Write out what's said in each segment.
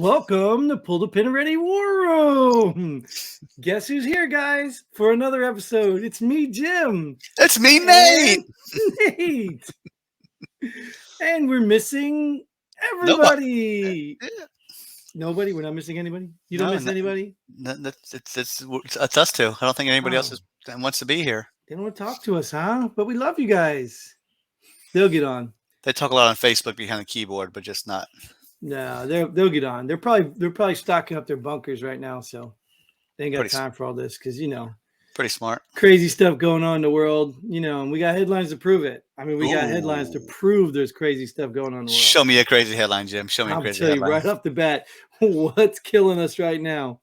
Welcome to Pull the Pin and Ready War Room. Guess who's here, guys, for another episode? It's me, Jim. It's me, Nate. Nate. And we're missing everybody. Nobody? We're not missing anybody? You don't miss anybody? It's us two. I don't think anybody else wants to be here. They don't want to talk to us, huh? But we love you guys. They'll get on. They talk a lot on Facebook behind the keyboard, but just not. No, they'll get on. They're probably stocking up their bunkers right now, so they ain't got time for all this because pretty smart. Crazy stuff going on in the world, and we got headlines to prove it. I mean, we got headlines to prove there's crazy stuff going on in the world. Show me a crazy headline, Jim. Show me a crazy headline. I'll tell you right off the bat what's killing us right now.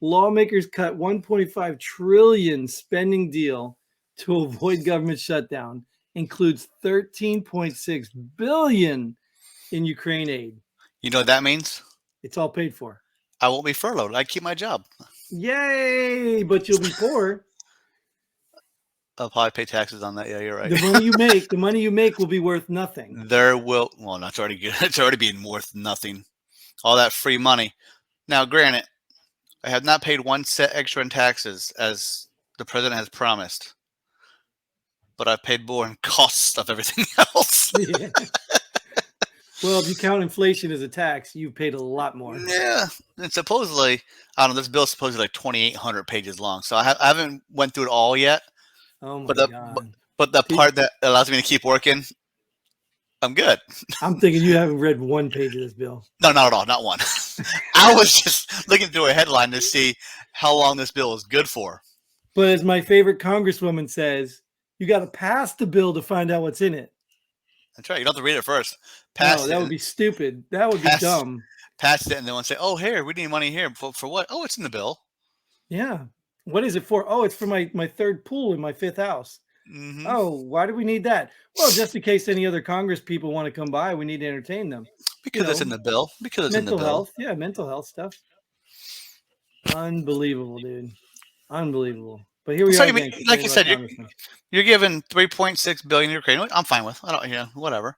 Lawmakers cut $1.5 trillion spending deal to avoid government shutdown. Includes $13.6 billion in Ukraine aid. You know what that means? It's all paid for. I won't be furloughed. I keep my job. Yay! But you'll be poor. I'll probably pay taxes on that. Yeah, you're right. The money you make will be worth nothing. That's already good. It's already being worth nothing. All that free money. Now, granted, I have not paid 1 cent extra in taxes as the president has promised. But I've paid more in costs of everything else. Yeah. Well, if you count inflation as a tax, you've paid a lot more. Yeah. And supposedly, I don't know, this bill's supposedly like 2,800 pages long. So I haven't went through it all yet. Oh, my God. But the part that allows me to keep working, I'm good. I'm thinking you haven't read 1 page of this bill. No, not at all. Not one. I was just looking through a headline to see how long this bill is good for. But as my favorite congresswoman says, you got to pass the bill to find out what's in it. That's right. You don't have to read it first. That would be stupid. That would be dumb. Pass it and then say, oh, here, we need money here. For what? Oh, it's in the bill. Yeah. What is it for? Oh, it's for my 3rd pool in my 5th house. Mm-hmm. Oh, why do we need that? Well, just in case any other Congress people want to come by, we need to entertain them. Because it's in the bill. Because it's in the bill. Mental health. Yeah, mental health stuff. Unbelievable, dude. Unbelievable. But here we are. Like you said, you're giving $3.6 billion to Ukraine. I'm fine with. I don't. Whatever.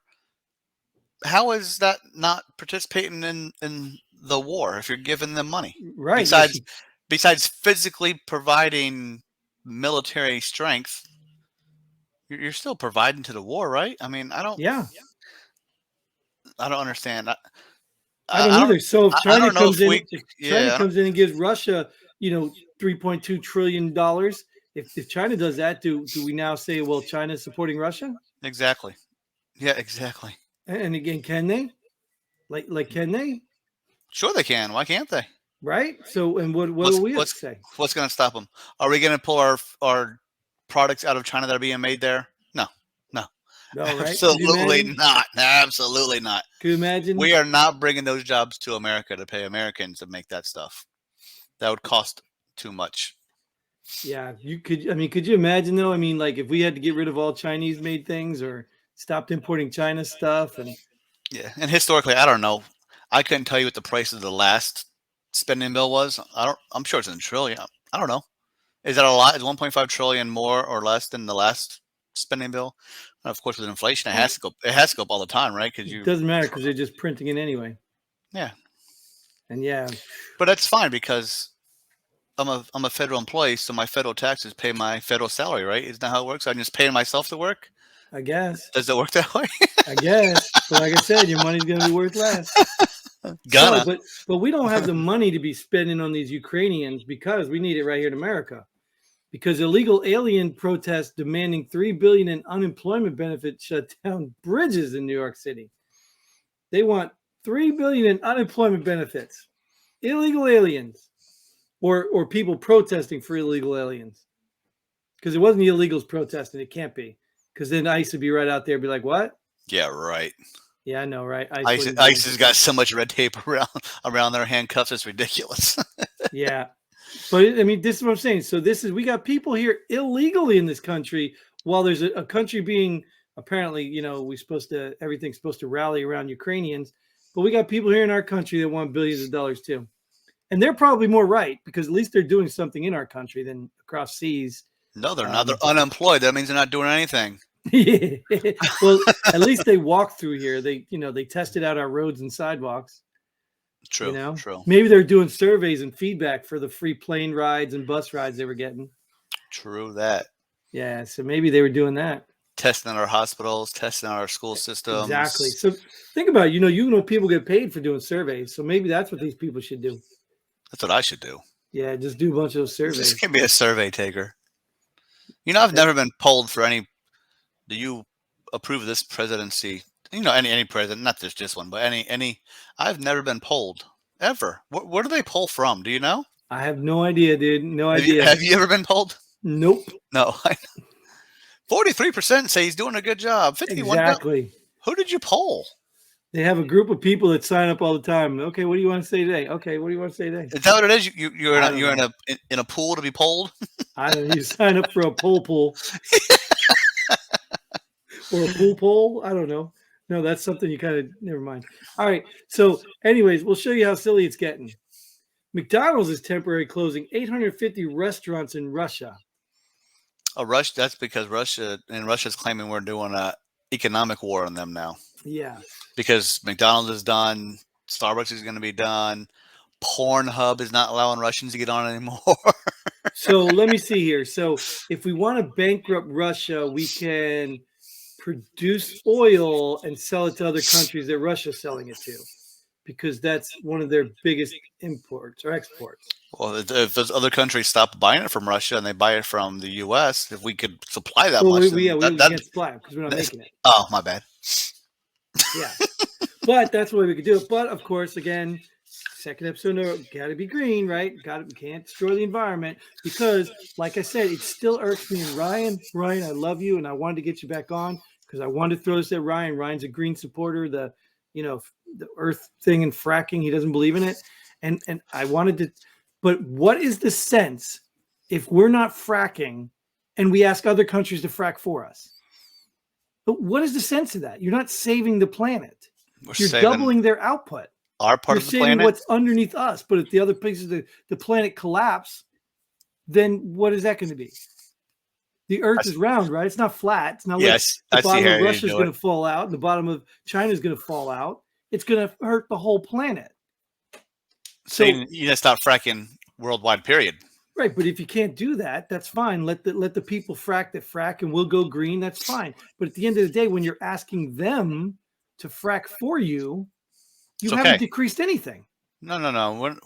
How is that not participating in the war if you're giving them money? Right. Besides physically providing military strength, you're still providing to the war, right? I mean, I don't. Yeah. I don't understand. I don't either. So if China comes in and gives Russia, $3.2 trillion. If China does that, do we now say, well, China's supporting Russia? Exactly. Yeah, exactly. And again, can they? Like can they? Sure they can. Why can't they? Right? So, and what do we have to say? What's going to stop them? Are we going to pull our products out of China that are being made there? No, right? Absolutely not. Absolutely not. Can you imagine? We are not bringing those jobs to America to pay Americans to make that stuff. That would cost too much. Yeah, could you imagine though? I mean, like if we had to get rid of all Chinese made things or stopped importing China stuff and and historically, I don't know. I couldn't tell you what the price of the last spending bill was. I'm sure it's in a trillion. I don't know. Is that a lot? Is 1.5 trillion more or less than the last spending bill? And of course, with inflation, it has to go. It has to go up all the time, right? Because it doesn't matter because they're just printing it anyway. Yeah. And but that's fine because I'm a federal employee, so my federal taxes pay my federal salary, right? Isn't that how it works? I'm just paying myself to work. I guess. Does it work that way? I guess. But like I said, your money's going to be worth less. But we don't have the money to be spending on these Ukrainians because we need it right here in America. Because illegal alien protests demanding $3 billion in unemployment benefits shut down bridges in New York City. They want $3 billion in unemployment benefits. Illegal aliens. Or people protesting for illegal aliens. Because it wasn't the illegals protesting. It can't be. Because then ICE would be right out there and be like, what? Yeah, right. Yeah, I know, right? ICE has got so much red tape around their handcuffs. It's ridiculous. Yeah. But, I mean, this is what I'm saying. So we got people here illegally in this country while there's a country being apparently, everything's supposed to rally around Ukrainians. But we got people here in our country that want billions of dollars too. And they're probably more right because at least they're doing something in our country than across seas. No, they're not. They're unemployed. That means they're not doing anything. Yeah. Well, at least they walked through here. They tested out our roads and sidewalks. True. You know, True. maybe they're doing surveys and feedback for the free plane rides and bus rides they were getting. True that. Yeah, so maybe they were doing that. Testing our hospitals, testing our school systems. Exactly. So think about it. You know, people get paid for doing surveys. So maybe that's what these people should do. That's what I should do. Yeah, just do a bunch of those surveys. Just give me a survey taker. You know, I've never been polled for any. Do you approve of this presidency? You know, any president, not just this one, but any. I've never been polled ever. Where do they poll from? Do you know? I have no idea, dude. No idea. Have you ever been polled? Nope. No. 43% say he's doing a good job. 51. Exactly. Who did you poll? They have a group of people that sign up all the time. Okay, what do you want to say today? Okay, what do you want to say today? Is that what it is? You're in a pool to be polled? I don't know. You sign up for a poll. Or a poll? I don't know. No, that's something you kind of never mind. All right. So, anyways, we'll show you how silly it's getting. McDonald's is temporarily closing 850 restaurants in Russia. Russia. That's because Russia's claiming we're doing a economic war on them now. Yeah. Because McDonald's is done, Starbucks is going to be done, Pornhub is not allowing Russians to get on anymore. So let me see here. So if we want to bankrupt Russia, we can produce oil and sell it to other countries that Russia's selling it to, because that's one of their biggest imports or exports. Well, if those other countries stop buying it from Russia and they buy it from the U.S., if we could supply that much, we can't supply it because we're not making it. Oh, my bad. Yeah, but that's the way we could do it. But of course, again, second episode, got to be green, right? Can't destroy the environment, because, like I said, it still irks me. And Ryan, I love you, and I wanted to get you back on because I wanted to throw this at Ryan. Ryan's a green supporter. The Earth thing and fracking, he doesn't believe in it, and I wanted to. But what is the sense if we're not fracking and we ask other countries to frack for us? But what is the sense of that? You're not saving the planet. You're doubling their output. Our part of the planet. What's underneath us. But if the other places of the planet collapse, then what is that going to be? The Earth is round, right? It's not flat. It's not like the bottom of Russia is going to fall out and the bottom of China is going to fall out. It's going to hurt the whole planet. So you need to stop fracking worldwide, period. Right, but if you can't do that, that's fine. Let the people frack and we'll go green. That's fine. But at the end of the day, when you're asking them to frack for you, you haven't decreased anything. No.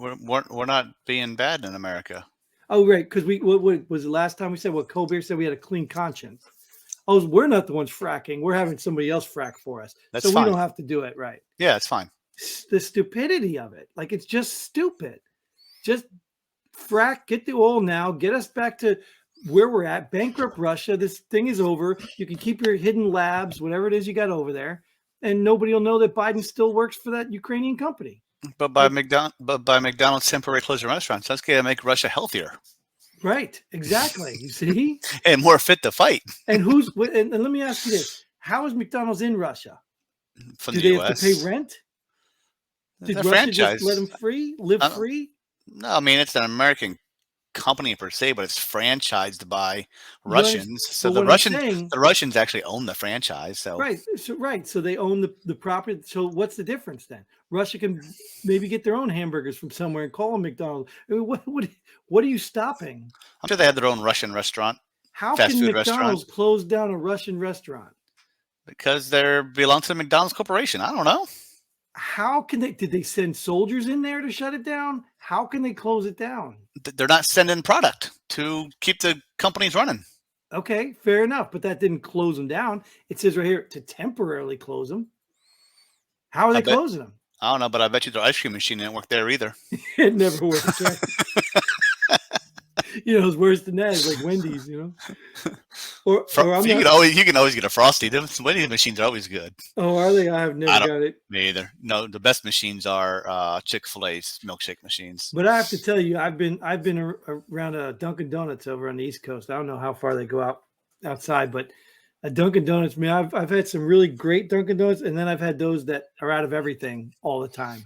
We're not being bad in America. Oh, right, because what was the last time we said? What Colbert said, we had a clean conscience. Oh, we're not the ones fracking. We're having somebody else frack for us. That's fine. We don't have to do it, right? Yeah, it's fine. The stupidity of it, like, it's just stupid. Just frack, get the oil now, get us back to where we're at, bankrupt Russia. This thing is over. You can keep your hidden labs, whatever it is you got over there, and nobody will know that Biden still works for that Ukrainian company. But by McDonald's temporary closing restaurants, that's going to make Russia healthier. Right, exactly. You see? And more fit to fight. And and let me ask you this. How is McDonald's in Russia? From Do the they US? have to pay rent? Did Russia franchise. just let them live free? No, I mean, it's an American company per se, but it's franchised by Russians. So the Russians actually own the franchise. So So they own the property. So what's the difference then? Russia can maybe get their own hamburgers from somewhere and call them McDonald's. I mean, what are you stopping? I'm sure they had their own Russian restaurant. How can McDonald's close down a Russian restaurant? Because they belong to the McDonald's Corporation. I don't know. How can did they send soldiers in there to shut it down? How can they close it down? They're not sending product to keep the companies running. Okay, fair enough. But that didn't close them down. It says right here to temporarily close them. How are they closing them? I don't know, but I bet you their ice cream machine didn't work there either. It never works. Right? It's worse than that. It's like Wendy's, you can always get a Frosty. Wendy's machines are always good. Oh, are they? I have never got it. Me either. No, the best machines are Chick-fil-A's milkshake machines. But I have to tell you, I've been around Dunkin' Donuts over on the East Coast. I don't know how far they go outside, but a Dunkin' Donuts. I've had some really great Dunkin' Donuts, and then I've had those that are out of everything all the time.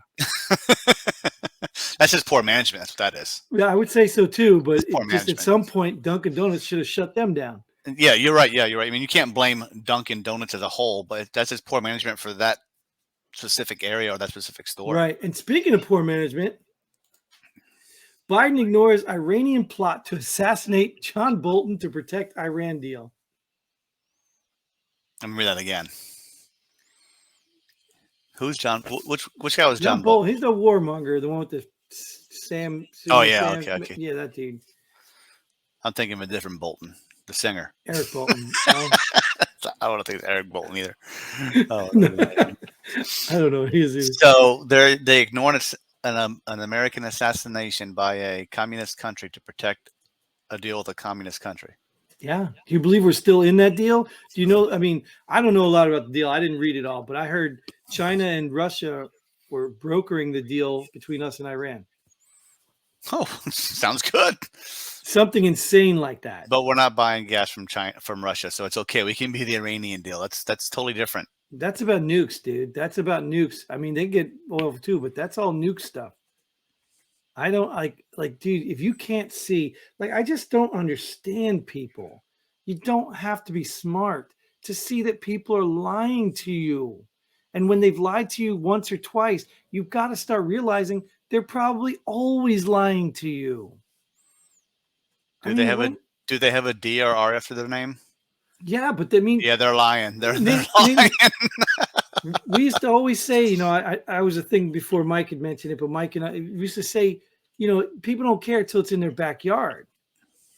That's just poor management. That's what that is. Yeah, I would say so too. But just at some point, Dunkin' Donuts should have shut them down. Yeah, you're right. I mean, you can't blame Dunkin' Donuts as a whole, but that's just poor management for that specific area or that specific store. Right. And speaking of poor management, Biden ignores Iranian plot to assassinate John Bolton to protect Iran deal. Let me read that again. Who's John? Which guy was John John Bolton? He's the warmonger, the one with the Sam. Oh yeah, Sam, okay. Yeah, that dude. I'm thinking of a different Bolton, the singer. Eric Bolton. No? I don't think it's Eric Bolton either. Oh, I don't know what he is either. So they ignored an American assassination by a communist country to protect a deal with a communist country. Yeah. Do you believe we're still in that deal? Do you know? I mean, I don't know a lot about the deal. I didn't read it all, but I heard China and Russia were brokering the deal between us and Iran. Oh, sounds good. Something insane like that. But we're not buying gas from Russia, so it's okay. We can be the Iranian deal. That's totally different. That's about nukes, dude. That's about nukes. I mean, they get oil too, but that's all nuke stuff. I don't like, dude, if you can't see, like, I just don't understand people. You don't have to be smart to see that people are lying to you. And when they've lied to you once or twice, you've got to start realizing they're probably always lying to you. Do they have a D or R after their name? Yeah, but I mean, yeah, they're lying. They're lying. We used to always say, you know, I was a thing before Mike had mentioned it, but Mike and I used to say, you know, people don't care until it's in their backyard.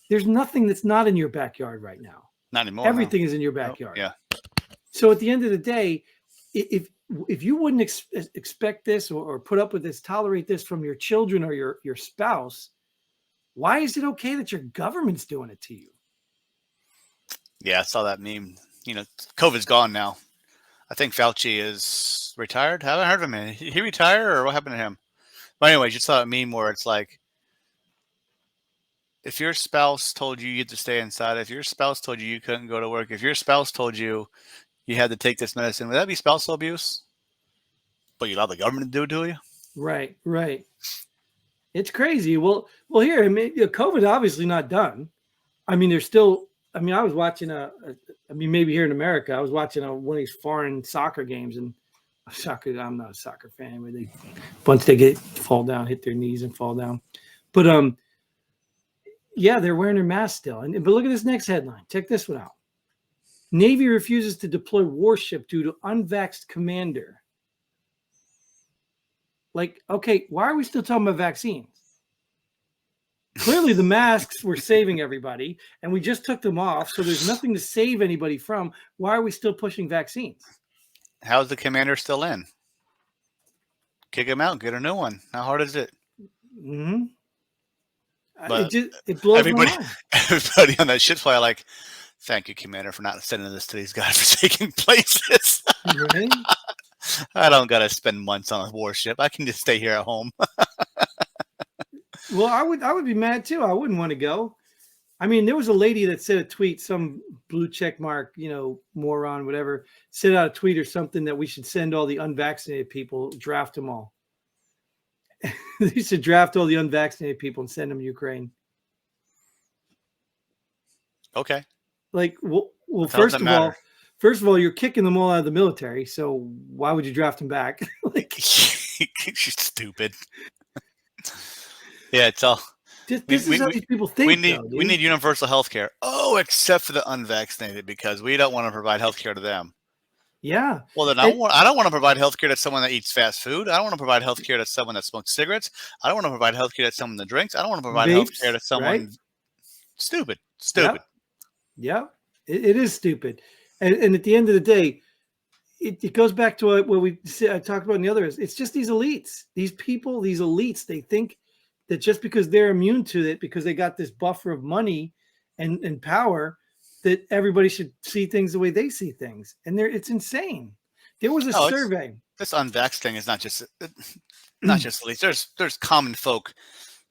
There's nothing that's not in your backyard right now. Not anymore. Everything is in your backyard. Yeah. So at the end of the day, if you wouldn't expect this or put up with this, tolerate this from your children or your spouse, why is it okay that your government's doing it to you? Yeah, I saw that meme. You know, COVID's gone now. I think Fauci is retired. I haven't heard of him. Did he retire or what happened to him? But anyways, you saw a meme where it's like, if your spouse told you had to stay inside, if your spouse told you couldn't go to work, if your spouse told you had to take this medicine, would that be spousal abuse? But you allow the government to do it to you? Right. It's crazy. Well, here, I mean, COVID obviously not done. I mean, there's still. I mean, I was watching maybe here in America, I was watching one of these foreign soccer games, and I'm not a soccer fan. Where once they fall down, hit their knees and fall down. But yeah, they're wearing their mask still. But look at this next headline. Check this one out. Navy refuses to deploy warship due to unvaxxed commander. Like, okay, why are we still talking about vaccines? Clearly, the masks were saving everybody, and we just took them off, so there's nothing to save anybody from. Why are we still pushing vaccines? How's the commander still in? Kick him out, get a new one. How hard is it? Mm-hmm. But it blows my mind. Everybody on that ship's probably like, thank you, Commander, for not sending this to these godforsaken places. Right? I don't got to spend months on a warship. I can just stay here at home. Well, I would be mad too. I wouldn't want to go. I mean, there was a lady that said a tweet, some blue check mark, you know, moron, whatever, sent out a tweet or something that we should send all the unvaccinated people, draft them all. They should draft all the unvaccinated people and send them to Ukraine. Okay. Like, well, first of all, you're kicking them all out of the military. So why would you draft them back? Like, you're stupid. Yeah, it's all. This is how these people think. We need universal health care. Oh, except for the unvaccinated, because we don't want to provide health care to them. Yeah. Well, then I don't want to provide health care to someone that eats fast food. I don't want to provide health care to someone that smokes cigarettes. I don't want to provide health care to someone that drinks. I don't want to provide health care to someone. Right? Stupid. Yeah. It is stupid. And at the end of the day, it goes back to what I talked about in the other. It's just these elites, these people, these elites. They think that just because they're immune to it, because they got this buffer of money and power, that everybody should see things the way they see things. And it's insane. There was a survey. This unvaxxed thing is not just elites. There's common folk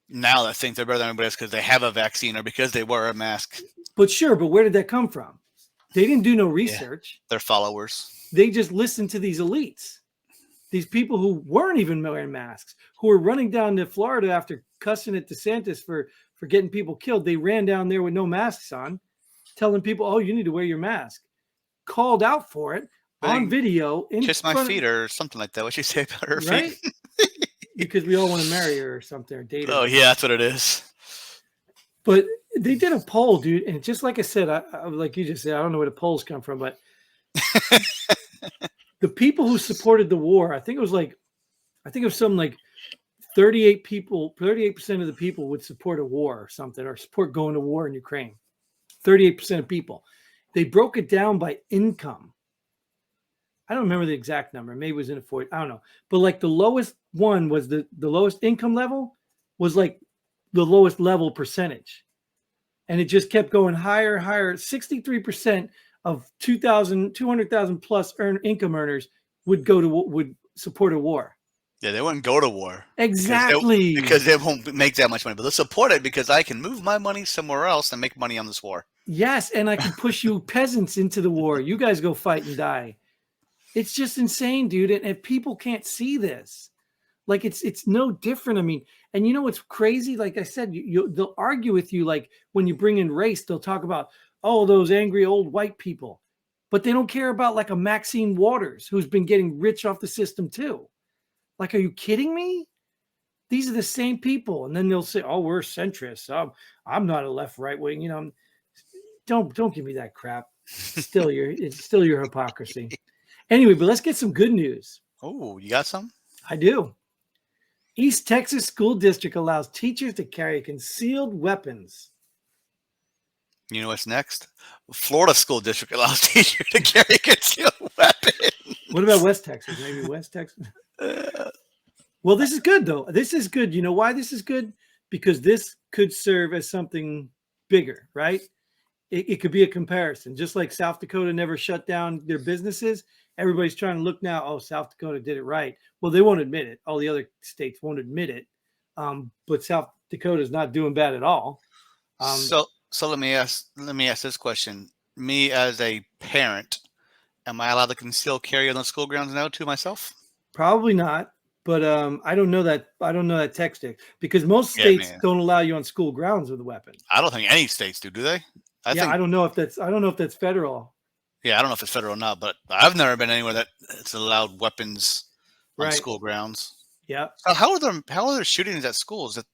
now that think they're better than everybody else because they have a vaccine or because they wear a mask. But where did that come from? They didn't do no research. Yeah, they're followers. They just listened to these elites. These people who weren't even wearing masks, who were running down to Florida after cussing at DeSantis for getting people killed. They ran down there with no masks on, telling people, oh, you need to wear your mask. Called out for it. on video in Kiss my front feet or something like that. What you say about her right? feet? Because we all want to marry her or something or date her. Oh yeah, that's what it is. But they did a poll, dude, and just like I said, I like you just said, I don't know where the polls come from, but the people who supported the war, I think it was something like 38% of the people would support a war or something, or support going to war in Ukraine. 38% of people. They broke it down by income. I don't remember the exact number. Maybe it was in the 40. I don't know. But like the lowest one was the lowest income level was like the lowest level percentage. And it just kept going higher, higher. 63% of 200,000 plus income earners would support a war. Yeah, they wouldn't go to war. Exactly. Because they won't make that much money. But they'll support it because I can move my money somewhere else and make money on this war. Yes, and I can push you peasants into the war. You guys go fight and die. It's just insane, dude. And if people can't see this, like it's no different. I mean, and you know what's crazy? Like I said, they'll argue with you. Like when you bring in race, they'll talk about, oh, those angry old white people, but they don't care about like a Maxine Waters who's been getting rich off the system too. Like, are you kidding me? These are the same people, and then they'll say, "Oh, we're centrists. I'm not a left right wing." You know, don't give me that crap. It's still your hypocrisy. Anyway, but let's get some good news. Oh, you got some? I do. East Texas School District allows teachers to carry concealed weapons. You know what's next? Florida School District allows teachers to carry concealed weapons. What about West Texas? Maybe West Texas? Well, this is good, though. This is good. You know why this is good? Because this could serve as something bigger, right? It could be a comparison. Just like South Dakota never shut down their businesses, everybody's trying to look now, oh, South Dakota did it right. Well, they won't admit it. All the other states won't admit it. But South Dakota is not doing bad at all. So let me ask this question. Me as a parent, am I allowed to conceal carry on the school grounds now to myself? Probably not. But I don't know that text because most states don't allow you on school grounds with a weapon. I don't think any states do they? I don't know if that's federal. Yeah, I don't know if it's federal or not, but I've never been anywhere that it's allowed weapons on school grounds. Yeah. So how are there shootings at schools that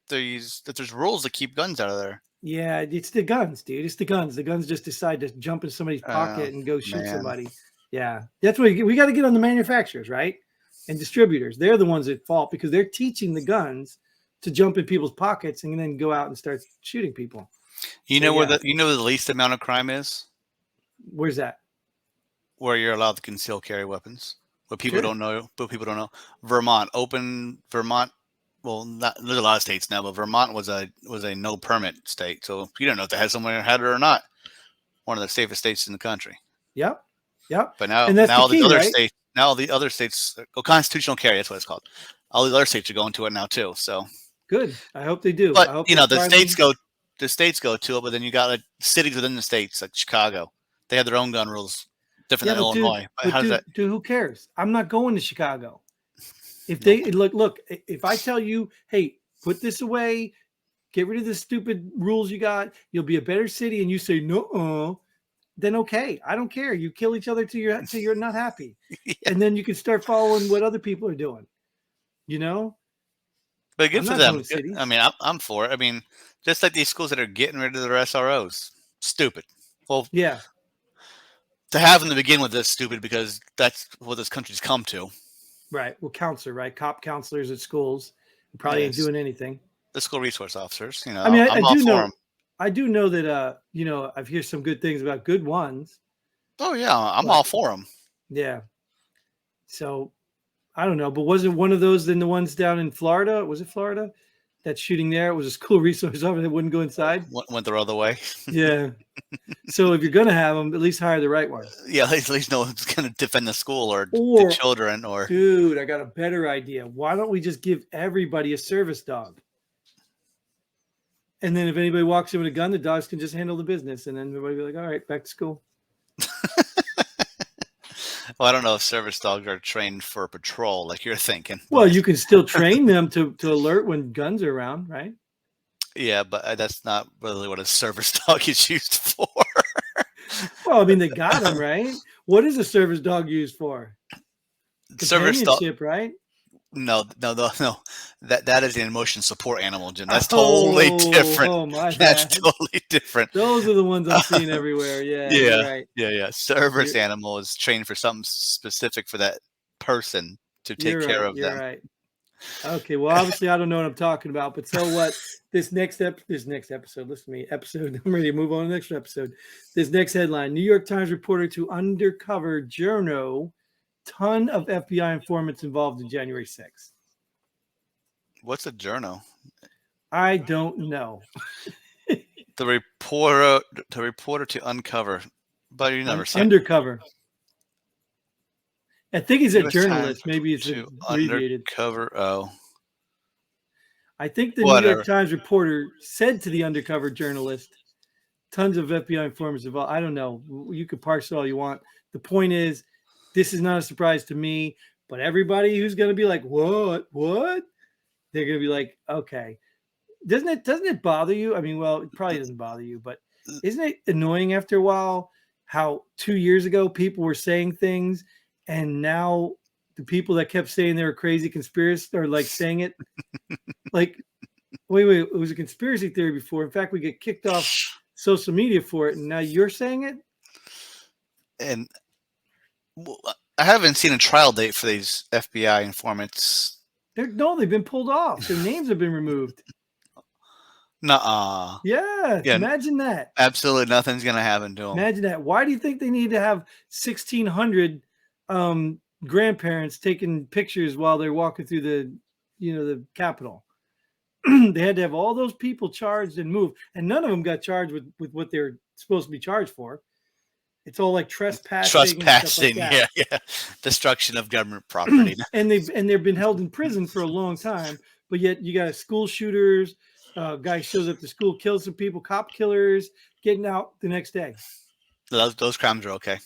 there's rules to keep guns out of there? Yeah, it's the guns, dude. It's the guns. The guns just decide to jump in somebody's pocket and go shoot somebody. Yeah, that's what we got to get on the manufacturers, right? And distributors. They're the ones at fault because they're teaching the guns to jump in people's pockets and then go out and start shooting people. You know where the least amount of crime is? Where's that? Where you're allowed to conceal carry weapons. But people don't know. Vermont. Well, there's a lot of states now, but Vermont was a no permit state. So you don't know if they had someone who had it or not. One of the safest states in the country. Yep. But now the other states, constitutional carry, that's what it's called. All the other states are going to it now too. So good. I hope they do. But the states go to it, but then you got like cities within the states, like Chicago. They have their own gun rules, different than Illinois. Dude, who cares? I'm not going to Chicago. If they look, if I tell you, hey, put this away, get rid of the stupid rules you got, you'll be a better city, and you say no, then okay, I don't care. You kill each other till you're not happy, and then you can start following what other people are doing. You know. But good for them. I mean, I'm for it. I mean, just like these schools that are getting rid of their SROs, stupid. Well, yeah. To have them to begin with is stupid because that's what this country's come to. Right. Well, counselor, right? Cop counselors at schools probably ain't doing anything. The school resource officers, you know. I mean, I do know that, I've heard some good things about good ones. Oh yeah, I'm all for them. Yeah. So, I don't know, but wasn't one of those then the ones down in Florida? Was it Florida? That shooting there, it was a school resource officer that wouldn't go inside. Went the other way. Yeah. So if you're going to have them, at least hire the right one. Yeah, at least no one's going to defend the school or the children. Dude, I got a better idea. Why don't we just give everybody a service dog? And then if anybody walks in with a gun, the dogs can just handle the business. And then everybody will be like, all right, back to school. Well, I don't know if service dogs are trained for patrol like you're thinking. Well, you can still train them to alert when guns are around, right? Yeah, but that's not really what a service dog is used for. Well, I mean, they got them, right? What is a service dog used for? Service dog. Companionship, right? No. That is an emotion support animal, Jim. That's totally Oh, different. oh, my That's bad. totally different. Those are the ones I'm seeing everywhere. Yeah, you're Yeah, right. yeah. Service You're, animal is trained for something specific for that person to take you're care right. of You're them. right. Okay, well, obviously, I don't know what I'm talking about, but so what? This next episode, listen to me, episode. I'm ready to move on to the next episode. This next headline: New York Times reporter to undercover journo, ton of FBI informants involved in January 6th. What's a journal? I don't know. The reporter to uncover, but you never seen Undercover. I think he's a US Times journalist. Maybe it's to abbreviated. undercover. Oh, I think the New whatever. York Times reporter said to the undercover journalist, tons of FBI informers involved. I don't know. You could parse it all you want. The point is, this is not a surprise to me, but everybody who's going to be like, what? They're going to be like, okay. Doesn't it bother you? I mean, well, it probably doesn't bother you, but isn't it annoying after a while how 2 years ago people were saying things and now the people that kept saying they were crazy conspiracists are like saying it like, wait, it was a conspiracy theory before. In fact, we get kicked off social media for it, and now you're saying it? And I haven't seen a trial date for these FBI informants. They've been pulled off. Their names have been removed. Nuh-uh. Yeah, imagine that. Absolutely nothing's going to happen to them. Imagine that. Why do you think they need to have 1,600 grandparents taking pictures while they're walking through the Capitol? They had to have all those people charged and moved, and none of them got charged with what they're supposed to be charged for. It's all like trespassing and stuff like that. Yeah. Destruction of government property. and they've been held in prison for a long time, but yet you got school shooters, guy shows up to school, kills some people, cop killers getting out the next day. Those crimes are okay.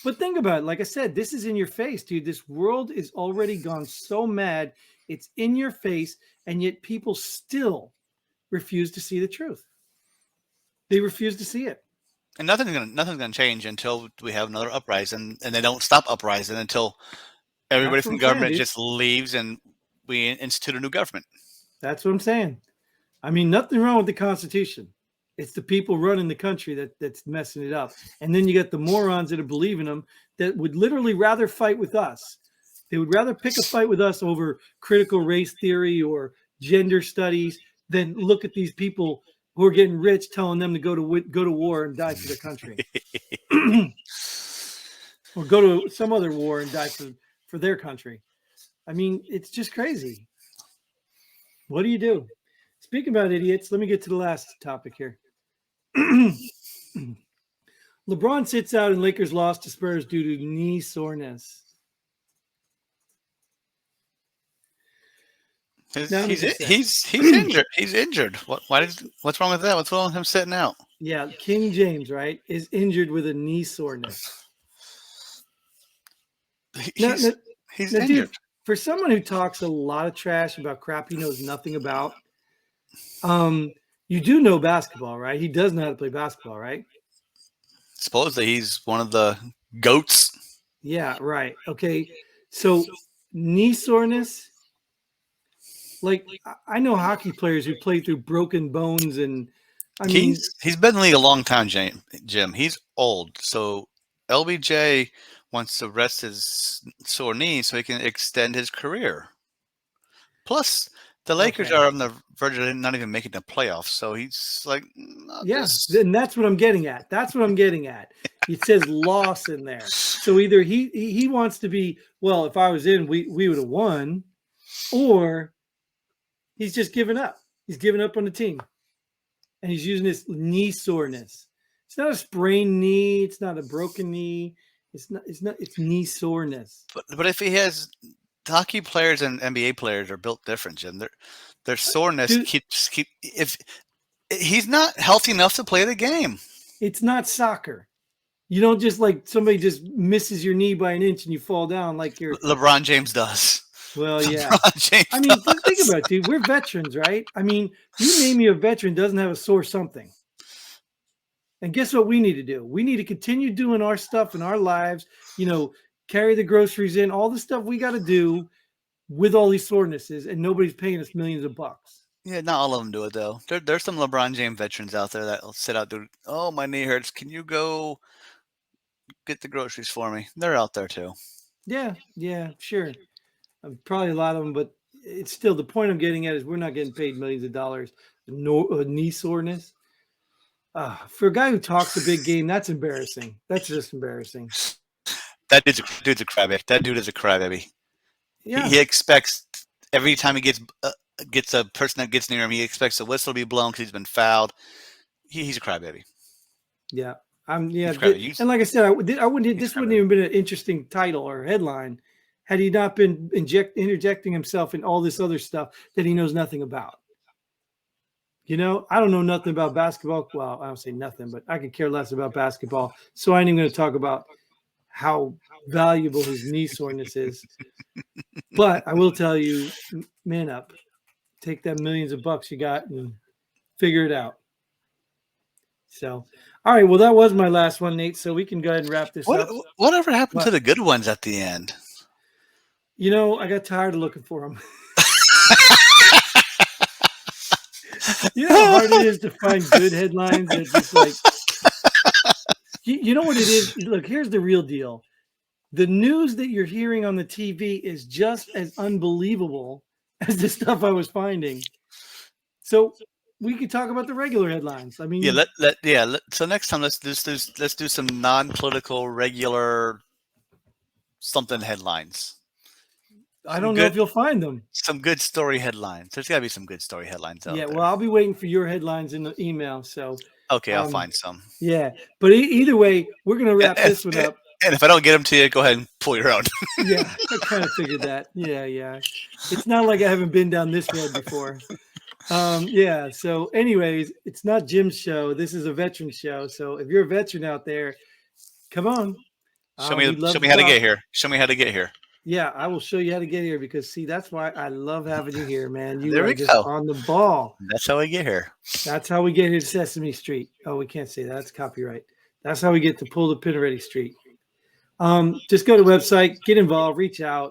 But think about it. Like I said, this is in your face, dude. This world is already gone so mad. It's in your face, and yet people still refuse to see the truth. They refuse to see it. And nothing's gonna change until we have another uprising, and they don't stop uprising until everybody from government just leaves and we institute a new government. That's what I'm saying. I mean, nothing wrong with the Constitution. It's the people running the country that's messing it up. And then you got the morons that are believing them that would literally rather fight with us. They would rather pick a fight with us over critical race theory or gender studies than look at these people who are getting rich telling them to go to war and die for their country. Or go to some other war and die for their country. I mean, it's just crazy. What do you do? Speaking about idiots, let me get to the last topic here. LeBron sits out and Lakers lost to Spurs due to knee soreness. He's injured. He's injured. What's wrong with that? What's wrong with him sitting out? Yeah, King James, right, is injured with a knee soreness. He's injured. Dude, for someone who talks a lot of trash about crap he knows nothing about, you do know basketball, right? He does know how to play basketball, right? Supposedly he's one of the GOATs. Yeah, right. Okay, so knee soreness. Like, I know hockey players who play through broken bones, and I mean, he's been in the league a long time, Jim. He's old, so LBJ wants to rest his sore knee so he can extend his career. Plus, the Lakers are on the verge of not even making the playoffs, so he's like, and that's what I'm getting at. It says loss in there, so either he wants to be, well, if I was in, we would have won, or he's just given up. He's given up on the team, and he's using this knee soreness. It's not a sprained knee. It's not a broken knee. It's knee soreness. But if he has, hockey players and NBA players are built different, Jim. Their soreness keeps if he's not healthy enough to play the game. It's not soccer. You don't just like somebody just misses your knee by an inch and you fall down like you're LeBron James does. Well, yeah. I mean, think about it, dude. We're veterans, right? I mean, you name me a veteran doesn't have a sore something. And guess what we need to do? We need to continue doing our stuff in our lives, carry the groceries in, all the stuff we got to do with all these sorenesses, and nobody's paying us millions of bucks. Yeah, not all of them do it, though. There's some LeBron James veterans out there that'll sit out there. Oh, my knee hurts. Can you go get the groceries for me? They're out there, too. Yeah, sure. Probably a lot of them, but it's still the point I'm getting at is we're not getting paid millions of dollars. Knee soreness. For a guy who talks a big game, that's embarrassing. That's just embarrassing. That dude's a crybaby. That dude is a crybaby. Yeah. He expects every time he gets a person that gets near him, he expects a whistle to be blown because he's been fouled. He's a crybaby. Yeah. And like I said, this wouldn't even been an interesting title or headline had he not been interjecting himself in all this other stuff that he knows nothing about. I don't know nothing about basketball. Well, I don't say nothing, but I could care less about basketball. So I ain't even going to talk about how valuable his knee soreness is. But I will tell you, man up. Take that millions of bucks you got and figure it out. So, all right. Well, that was my last one, Nate. So we can go ahead and wrap this up. Whatever happened to the good ones at the end? I got tired of looking for them. You know how hard it is to find good headlines that just like, you know what it is? Look, here's the real deal. The news that you're hearing on the TV is just as unbelievable as the stuff I was finding. So we could talk about the regular headlines. I mean, So next time let's do some non-political regular something headlines. I don't know if you'll find them. Some good story headlines. There's got to be some good story headlines out there. Well, I'll be waiting for your headlines in the email. So okay, I'll find some. Yeah, but either way, we're gonna wrap this one up. And if I don't get them to you, go ahead and pull your own. Yeah, I kind of figured that. Yeah. It's not like I haven't been down this road before. So anyways, it's not Jim's show. This is a veteran show. So if you're a veteran out there, come on. Show me how to get here. Show me how to get here. Yeah, I will show you how to get here because that's why I love having you here, man. You there are we just go. On the ball. That's how we get here. That's how we get here to Sesame Street. Oh, we can't say that. That's copyright. That's how we get to Pull the Pin Already Street. Just go to the website, get involved, reach out,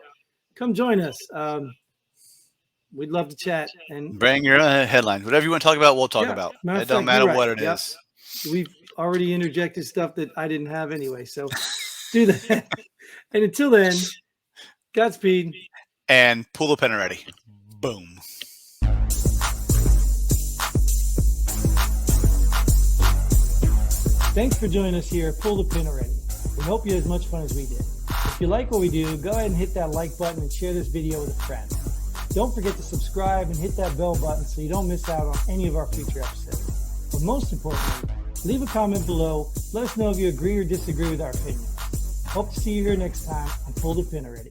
come join us. We'd love to chat and bring your headlines. Whatever you want to talk about, we'll talk about. It don't matter what it is. We've already interjected stuff that I didn't have anyway, so do that. And until then, Godspeed. And pull the pin already. Boom. Thanks for joining us here at Pull the Pin Already. We hope you had as much fun as we did. If you like what we do, go ahead and hit that like button and share this video with a friend. Don't forget to subscribe and hit that bell button so you don't miss out on any of our future episodes. But most importantly, leave a comment below. Let us know if you agree or disagree with our opinions. Hope to see you here next time on Pull the Pin Already.